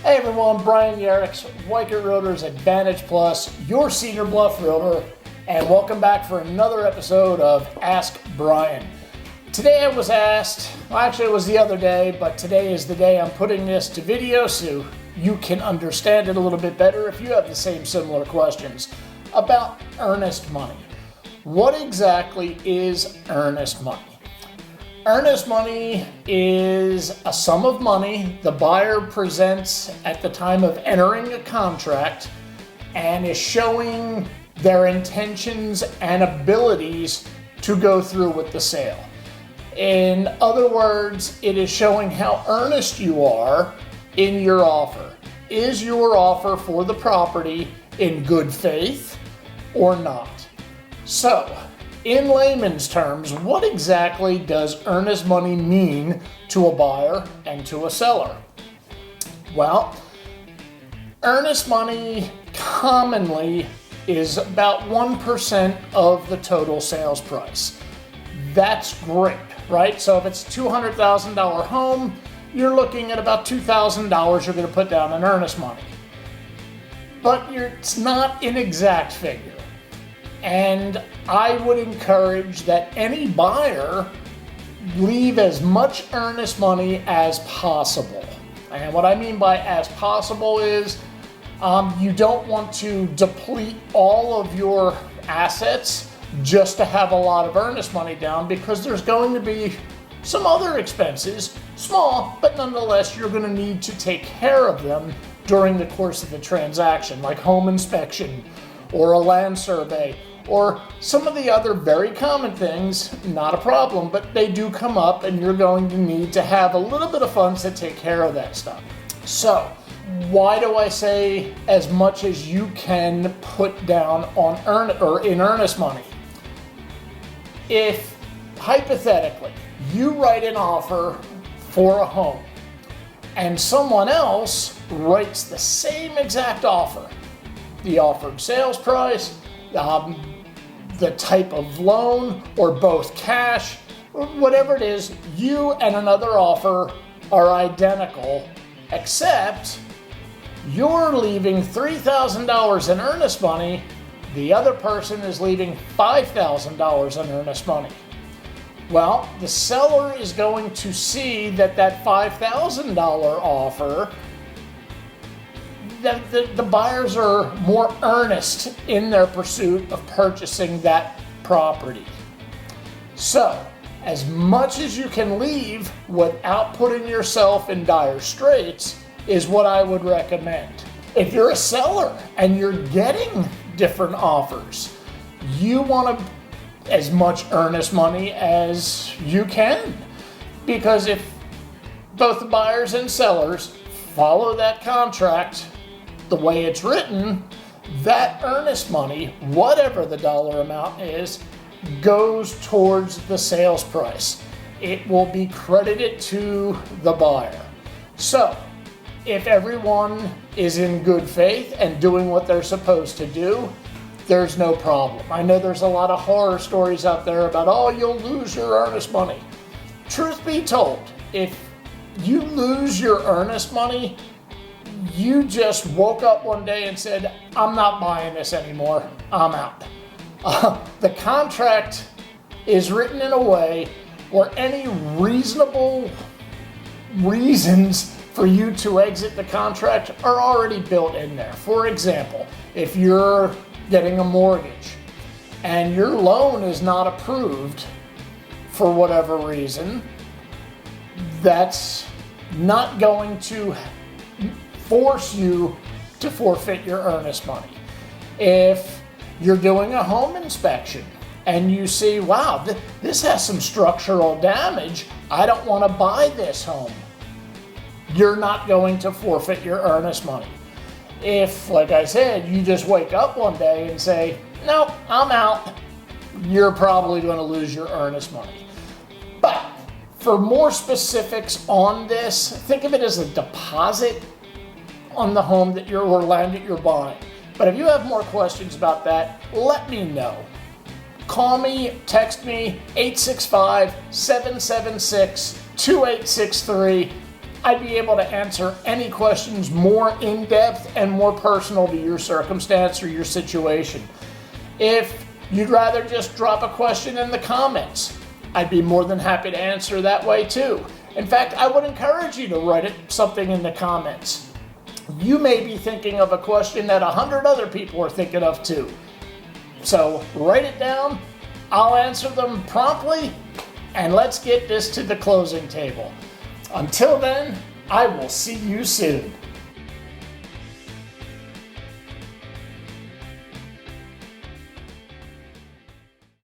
Hey everyone, Brian Yerrick's Wyker Realtors Advantage Plus, your Cedar Bluff Realtor, and welcome back for another episode of Ask Brian. Today I was asked, well actually it was the other day, but today is the day I'm putting this to video so you can understand it a little bit better if you have the same similar questions about earnest money. What exactly is earnest money? Earnest money is a sum of money the buyer presents at the time of entering a contract and is showing their intentions and abilities to go through with the sale. In other words, it is showing how earnest you are in your offer. Is your offer for the property in good faith or not? So, in layman's terms, what exactly does earnest money mean to a buyer and to a seller? Well, earnest money commonly is about 1% of the total sales price. That's great, right? So if it's a $200,000 home, you're looking at about $2,000 you're going to put down in earnest money. But it's not an exact figure. And I would encourage that any buyer leave as much earnest money as possible. And what I mean by as possible is you don't want to deplete all of your assets just to have a lot of earnest money down, because there's going to be some other expenses, small, but nonetheless you're going to need to take care of them during the course of the transaction, like home inspection or a land survey, or some of the other very common things. Not a problem, but they do come up and you're going to need to have a little bit of funds to take care of that stuff. So, why do I say as much as you can put down in earnest money? If, hypothetically, you write an offer for a home and someone else writes the same exact offer, the offered sales price, the type of loan, or both cash, whatever it is, you and another offer are identical, except you're leaving $3,000 in earnest money, the other person is leaving $5,000 in earnest money. Well, the seller is going to see that $5,000 offer, the buyers are more earnest in their pursuit of purchasing that property. So, as much as you can leave without putting yourself in dire straits is what I would recommend. If you're a seller and you're getting different offers, you want as much earnest money as you can, because if both the buyers and sellers follow that contract the way it's written, that earnest money, whatever the dollar amount is, goes towards the sales price. It will be credited to the buyer. So, if everyone is in good faith and doing what they're supposed to do, there's no problem. I know there's a lot of horror stories out there about, oh, you'll lose your earnest money. Truth be told, if you lose your earnest money, you just woke up one day and said, I'm not buying this anymore, I'm out. The contract is written in a way where any reasonable reasons for you to exit the contract are already built in there. For example, if you're getting a mortgage and your loan is not approved for whatever reason, that's not going to force you to forfeit your earnest money. If you're doing a home inspection and you see, wow, this has some structural damage, I don't want to buy this home, you're not going to forfeit your earnest money. If, like I said, you just wake up one day and say, nope, I'm out, you're probably going to lose your earnest money. But for more specifics on this, think of it as a deposit on the home or land that you're buying. But if you have more questions about that, let me know. Call me, text me, 865-776-2863. I'd be able to answer any questions more in depth and more personal to your circumstance or your situation. If you'd rather just drop a question in the comments, I'd be more than happy to answer that way too. In fact, I would encourage you to write something in the comments. You may be thinking of a question that 100 other people are thinking of too. So write it down, I'll answer them promptly, and let's get this to the closing table. Until then, I will see you soon.